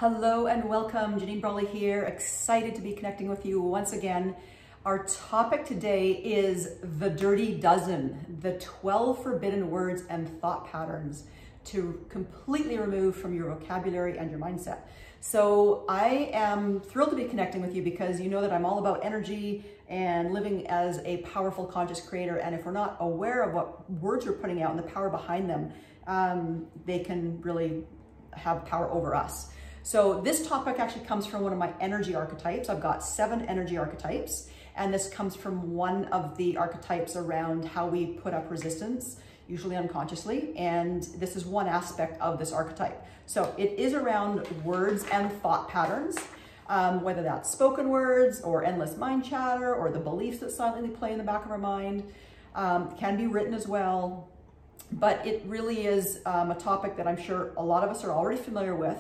Hello and welcome, Janine Brawley here, excited to be connecting with you once again. Our topic today is the Dirty Dozen, the 12 forbidden words and thought patterns to completely remove from your vocabulary and your mindset. So I am thrilled to be connecting with you because you know that I'm all about energy and living as a powerful conscious creator. And if we're not aware of what words we're putting out and the power behind them, they can really have power over us. So this topic actually comes from one of my energy archetypes. I've got 7 energy archetypes, and this comes from one of the archetypes around how we put up resistance, usually unconsciously, and this is one aspect of this archetype. So it is around words and thought patterns, whether that's spoken words or endless mind chatter or the beliefs that silently play in the back of our mind. Can be written as well, but it really is a topic that I'm sure a lot of us are already familiar with.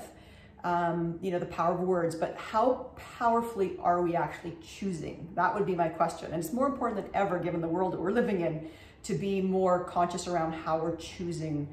You know, the power of words, but how powerfully are we actually choosing? That would be my question. And it's more important than ever, given the world that we're living in, to be more conscious around how we're choosing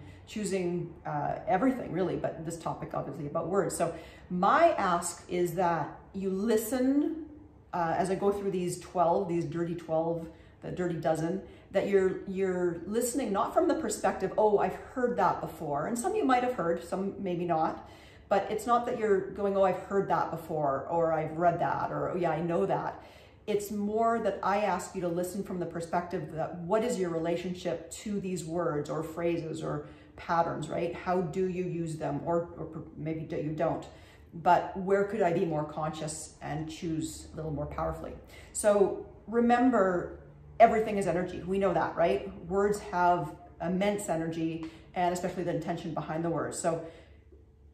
everything really, but this topic obviously about words. So my ask is that you listen as I go through these 12, these dirty 12, the dirty dozen, that you're listening not from the perspective, oh, I've heard that before. And some you might have heard, some maybe not. But it's not that you're going, oh, I've heard that before, or I've read that, or oh, yeah, I know that. It's more that I ask you to listen from the perspective that what is your relationship to these words or phrases or patterns, right? How do you use them? Or maybe you don't. But where could I be more conscious and choose a little more powerfully? So remember, everything is energy. We know that, right? Words have immense energy, and especially the intention behind the words. So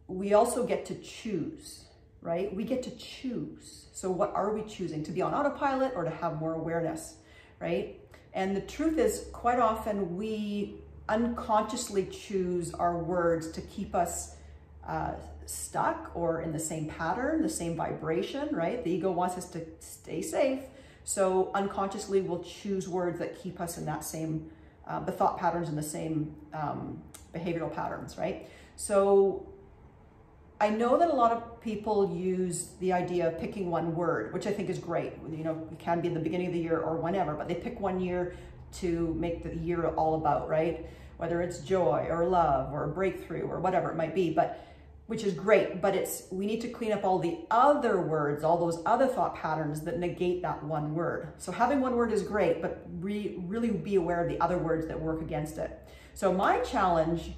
we also get to choose, right? We get to choose. So what are we choosing? To be on autopilot or to have more awareness, right? And the truth is, quite often we unconsciously choose our words to keep us stuck or in the same pattern, the same vibration, right? The ego wants us to stay safe. So unconsciously we'll choose words that keep us in that same, the thought patterns and the same behavioral patterns, right? So I know that a lot of people use the idea of picking one word, which I think is great. You know, it can be in the beginning of the year or whenever, but they pick one year to make the year all about, right? Whether it's joy or love or breakthrough or whatever it might be, but which is great, but we need to clean up all the other words, all those other thought patterns that negate that one word. So having one word is great, but really be aware of the other words that work against it. So my challenge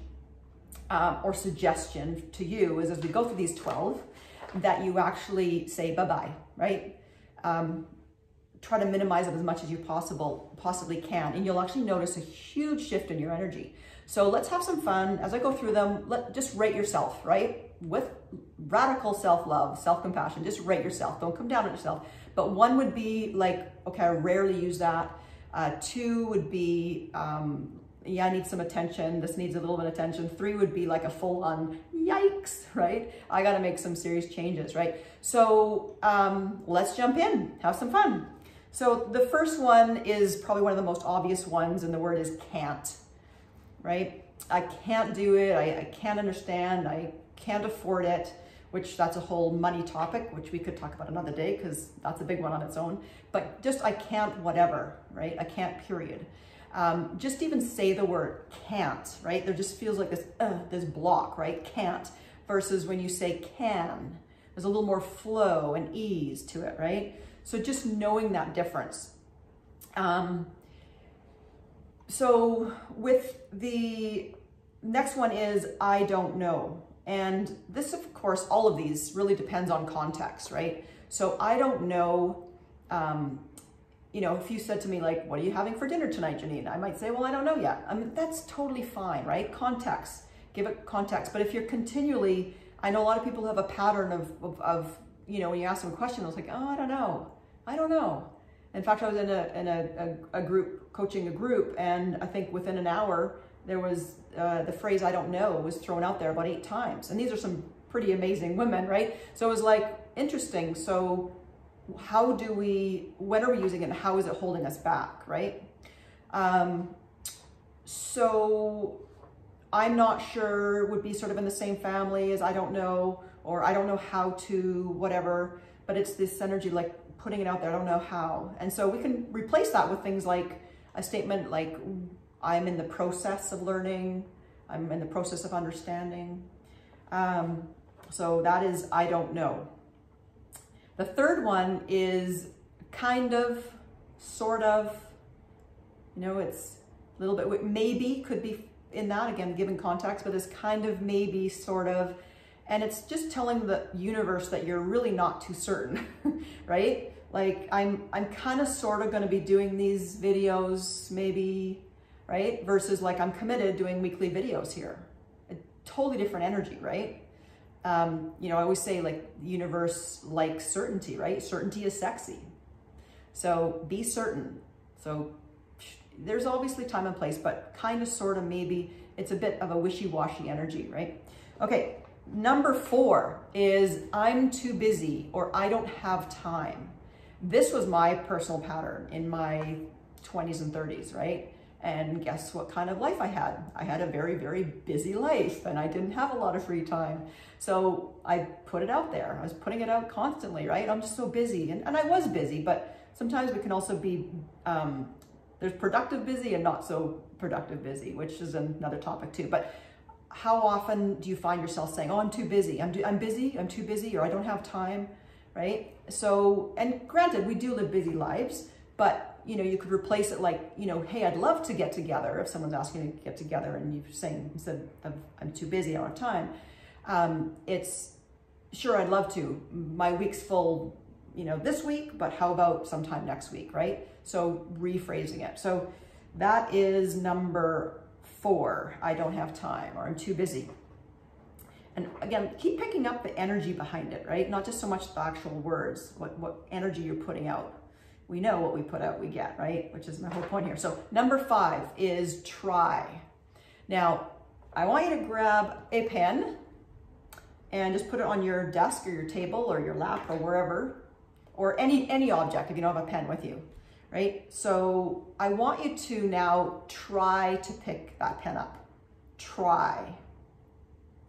or suggestion to you is, as we go through these 12, that you actually say bye-bye, right? Try to minimize it as much as you possibly can, and you'll actually notice a huge shift in your energy. So let's have some fun. As I go through them, just rate yourself, right? With radical self-love, self-compassion, just rate yourself. Don't come down on yourself. But 1 would be like, okay, I rarely use that. 2 would be, yeah, I need some attention. This needs a little bit of attention. 3 would be like a full-on yikes, right? I got to make some serious changes, right? So let's jump in, have some fun. So the first one is probably one of the most obvious ones, and the word is can't, right? I can't do it. I can't understand. I can't afford it, which that's a whole money topic, which we could talk about another day because that's a big one on its own. But just I can't whatever, right? I can't, period. Just even say the word can't, right? There just feels like this block, right? Can't, versus when you say can, there's a little more flow and ease to it, right? So just knowing that difference. So with the next one is I don't know. And this, of course, all of these really depends on context, right? So I don't know, you know, if you said to me, like, what are you having for dinner tonight, Janine? I might say, well, I don't know yet. I mean, that's totally fine, right? Context, give it context. But if you're continually, I know a lot of people have a pattern of you know, when you ask them a question, it's like, oh, I don't know. I don't know. In fact, I was in a group, coaching a group, and I think within an hour, there was the phrase, I don't know, was thrown out there about 8 times. And these are some pretty amazing women, right? So it was like, interesting. So how do when are we using it, and how is it holding us back, right? So I'm not sure would be sort of in the same family as I don't know, or I don't know how to, whatever, but it's this energy like putting it out there, I don't know how. And so we can replace that with things like a statement like, I'm in the process of learning, I'm in the process of understanding. So that is, I don't know. The third one is kind of, sort of, you know, it's a little bit, maybe could be in that, again, given context, but it's kind of, maybe, sort of, and it's just telling the universe that you're really not too certain, right? Like I'm kind of sort of going to be doing these videos, maybe, right? Versus like I'm committed doing weekly videos here. A totally different energy, right? You know, I always say like the universe likes certainty, right? Certainty is sexy. So be certain. So there's obviously time and place, but kind of, sort of, maybe, it's a bit of a wishy-washy energy, right? Okay, number 4 is I'm too busy or I don't have time. This was my personal pattern in my 20s and 30s, right? And guess what kind of life I had? I had a very, very busy life and I didn't have a lot of free time. So I put it out there. I was putting it out constantly, right? I'm just so busy. And I was busy, but sometimes we can also be, there's productive busy and not so productive busy, which is another topic too. But how often do you find yourself saying, oh, I'm too busy, I'm busy, I'm too busy, or I don't have time, right? So, and granted, we do live busy lives, but you know, you could replace it like, you know, hey, I'd love to get together. If someone's asking you to get together and you're saying, instead of I'm too busy, I don't have time, it's sure, I'd love to. My week's full, you know, this week, but how about sometime next week, right? So rephrasing it. So that is number 4, I don't have time, or I'm too busy. And again, keep picking up the energy behind it, right? Not just so much the actual words, what energy you're putting out. We know what we put out, we get, right? Which is my whole point here. So number 5 is try. Now, I want you to grab a pen and just put it on your desk or your table or your lap or wherever, or any object if you don't have a pen with you, right? So I want you to now try to pick that pen up. Try,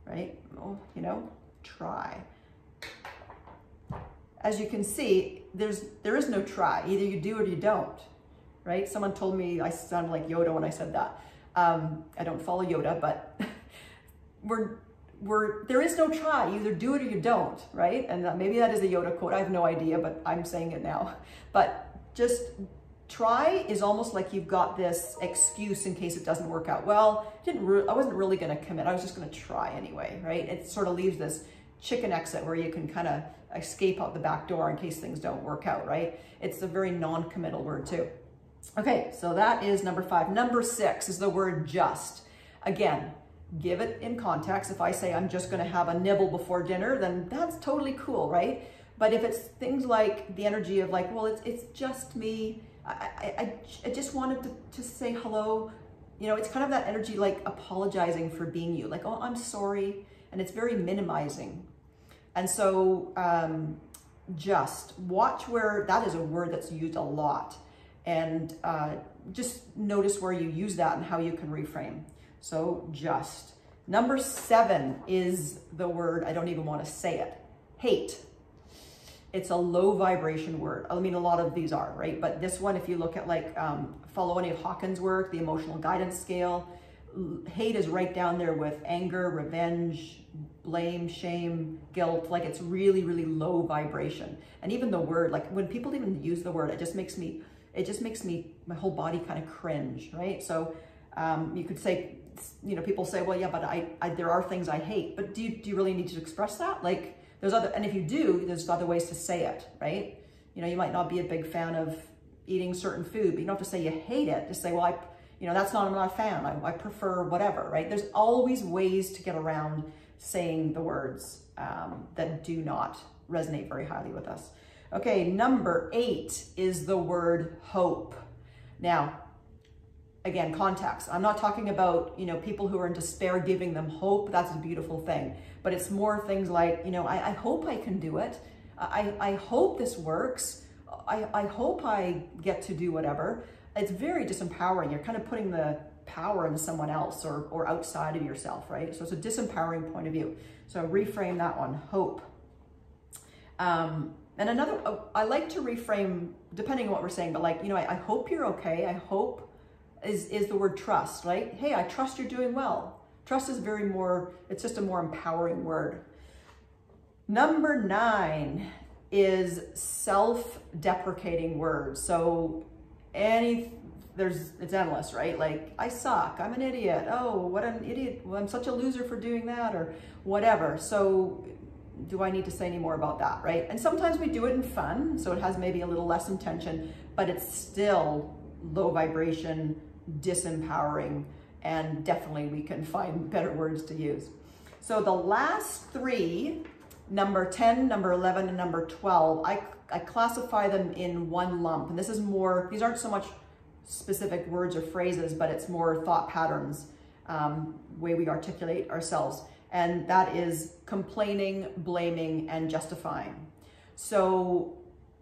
right? Oh, you know, try. As you can see, there is no try. Either you do or you don't, right? Someone told me I sounded like Yoda when I said that. I don't follow Yoda, but there is no try. You either do it or you don't, right? And maybe that is a Yoda quote. I have no idea, but I'm saying it now. But just try is almost like you've got this excuse in case it doesn't work out. Well, I wasn't really going to commit. I was just going to try anyway, right? It sort of leaves this chicken exit where you can kind of escape out the back door in case things don't work out, right? It's a very non-committal word too. Okay, so that is number 5. Number 6 is the word just. Again, give it in context. If I say I'm just going to have a nibble before dinner, then that's totally cool, right? But if it's things like the energy of like, well, it's just me, I just wanted to say hello, you know, it's kind of that energy like apologizing for being you, like, oh, I'm sorry, and it's very minimizing. And so just watch where that is a word that's used a lot, and just notice where you use that and how you can reframe. So just. Number 7 is the word, I don't even want to say it, hate. It's a low vibration word. I mean, a lot of these are, right? But this one, if you look at like, follow any of Hawkins' work, the emotional guidance scale, hate is right down there with anger, revenge, blame, shame, guilt. Like it's really, really low vibration. And even the word, like when people even use the word, it just makes me, my whole body kind of cringe, right? So you could say, you know, people say, well, yeah, but there are things I hate, but do you really need to express that? Like there's other, and if you do, there's other ways to say it, right? You know, you might not be a big fan of eating certain food, but you don't have to say you hate it. Just say, well, you know, I'm not a fan. I prefer whatever, right? There's always ways to get around saying the words that do not resonate very highly with us. Okay, number 8 is the word hope. Now, again, context. I'm not talking about, you know, people who are in despair giving them hope. That's a beautiful thing. But it's more things like, you know, I hope I can do it. I hope this works. I hope I get to do whatever. It's very disempowering. You're kind of putting the power in someone else or outside of yourself, right? So it's a disempowering point of view. So reframe that one, hope. And another, I like to reframe, depending on what we're saying, but like, you know, I hope you're okay. I hope is the word trust, right? Hey, I trust you're doing well. Trust is it's just a more empowering word. Number 9 is self-deprecating words. So it's endless, right? Like, I suck, I'm an idiot. Oh, what an idiot. Well, I'm such a loser for doing that, or whatever. So do I need to say any more about that, right? And sometimes we do it in fun, so it has maybe a little less intention, but it's still low vibration, disempowering, and definitely we can find better words to use. So the last 3, number 10, number 11, and number 12, I classify them in one lump. And this is more, these aren't so much specific words or phrases, but it's more thought patterns, way we articulate ourselves. And that is complaining, blaming, and justifying. So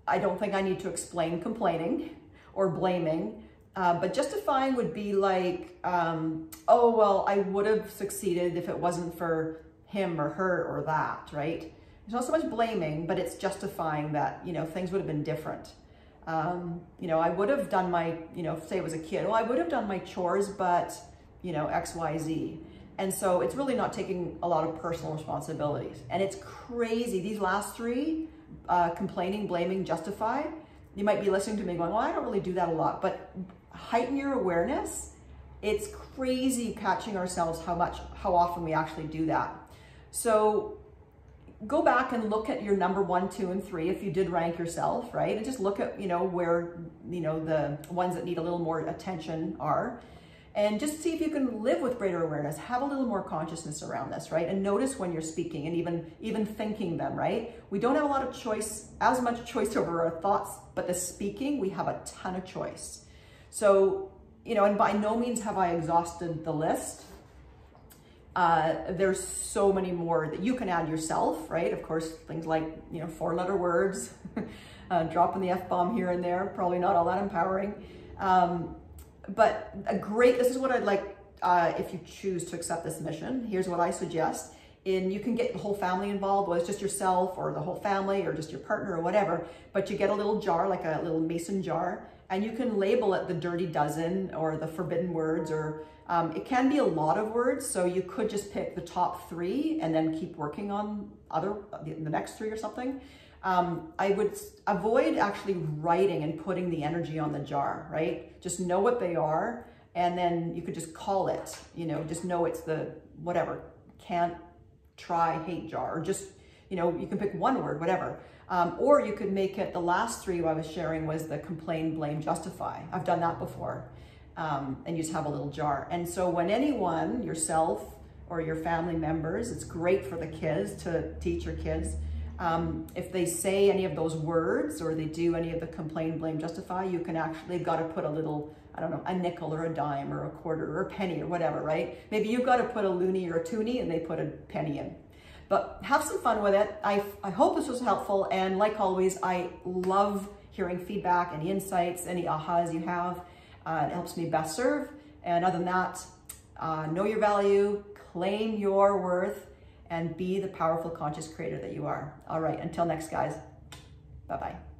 I don't think I need to explain complaining or blaming, but justifying would be like, oh, well, I would have succeeded if it wasn't for him or her or that, right? It's not so much blaming, but it's justifying that, you know, things would have been different. You know, I would have done my, you know, say it was a kid, well, I would have done my chores, but, you know, X, Y, Z. And so it's really not taking a lot of personal responsibilities. And it's crazy. These last 3, complaining, blaming, justify, you might be listening to me going, well, I don't really do that a lot, but heighten your awareness. It's crazy catching ourselves how often we actually do that. So go back and look at your number 1, 2, and 3, if you did rank yourself, right? And just look at, you know, where, you know, the ones that need a little more attention are. And just see if you can live with greater awareness, have a little more consciousness around this, right? And notice when you're speaking and even thinking them, right? We don't have a lot of choice, as much choice over our thoughts, but the speaking, we have a ton of choice. So, you know, and by no means have I exhausted the list. There's so many more that you can add yourself, right? Of course, things like, you know, 4-letter words, dropping the F-bomb here and there, probably not all that empowering. But this is what I'd like, if you choose to accept this mission, here's what I suggest. And you can get the whole family involved, whether it's just yourself or the whole family or just your partner or whatever, but you get a little jar, like a little mason jar, and you can label it the dirty dozen or the forbidden words, or it can be a lot of words. So you could just pick the top 3 and then keep working on the next 3 or something. I would avoid actually writing and putting the energy on the jar, right? Just know what they are, and then you could just call it, you know, just know it's the whatever, can't, try, hate jar, or just, you know, you can pick one word, whatever. Or you could make it, the last 3 I was sharing was the complain, blame, justify. I've done that before. And you just have a little jar. And so when anyone, yourself or your family members, it's great for the kids to teach your kids. If they say any of those words or they do any of the complain, blame, justify, you can actually, they've got to put a little, I don't know, a nickel or a dime or a quarter or a penny or whatever, right? Maybe you've got to put a loonie or a toonie and they put a penny in. But have some fun with it. I hope this was helpful. And like always, I love hearing feedback, any insights, any ahas you have. It helps me best serve. And other than that, know your value, claim your worth, and be the powerful conscious creator that you are. All right, until next, guys. Bye-bye.